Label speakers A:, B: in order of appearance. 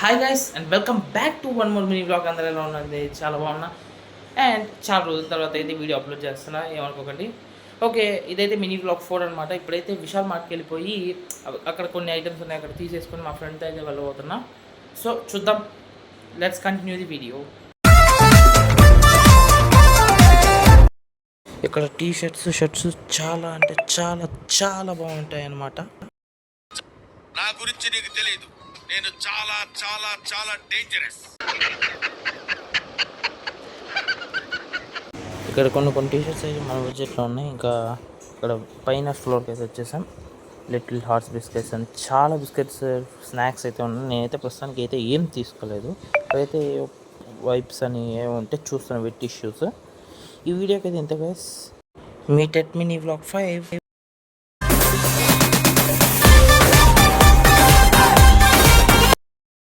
A: Hi guys and welcome back to one more mini blog. అందరూ ఎలా ఉన్నది? చాలా బాగున్నా. అండ్ చాలా రోజుల తర్వాత అయితే వీడియో అప్లోడ్ చేస్తున్నా, ఏమనుకోకండి. ఓకే, ఇదైతే మినీ బ్లాగ్ 4 అనమాట. ఇప్పుడైతే విశాల్ మార్ట్కి వెళ్ళిపోయి అక్కడ కొన్ని ఐటమ్స్ ఉన్నాయి, అక్కడ తీసేసుకొని మా ఫ్రెండ్తో అయితే వెళ్ళబోతున్నా. సో చూద్దాం, లెట్స్ కంటిన్యూ ది వీడియో. ఇక్కడ టీ షర్ట్స్ చాలా అంటే చాలా చాలా బాగుంటాయి అన్నమాట.
B: నా గురించి నీకు తెలియదు, నేను చాలా చాలా చాలా డేంజరస్.
A: ఇక్కడ కొన్ని టీ షర్ట్స్ అయితే మన బడ్జెట్లో ఉన్నాయి. ఇంకా ఇక్కడ పైన ఫ్లోర్కి అయితే వచ్చేసాం. లిటిల్ హార్ట్స్ బిస్కెట్స్ అని చాలా బిస్కెట్స్ స్నాక్స్ అయితే ఉన్నాయి. నేనైతే ప్రస్తుతానికి అయితే ఏం తీసుకోలేదు. అయితే వైప్స్ అని ఏమి ఉంటే చూస్తున్నాను, వెట్ టిష్యూస్. ఈ వీడియోకి అయితే ఎంత guys. Meet at mini vlog 5.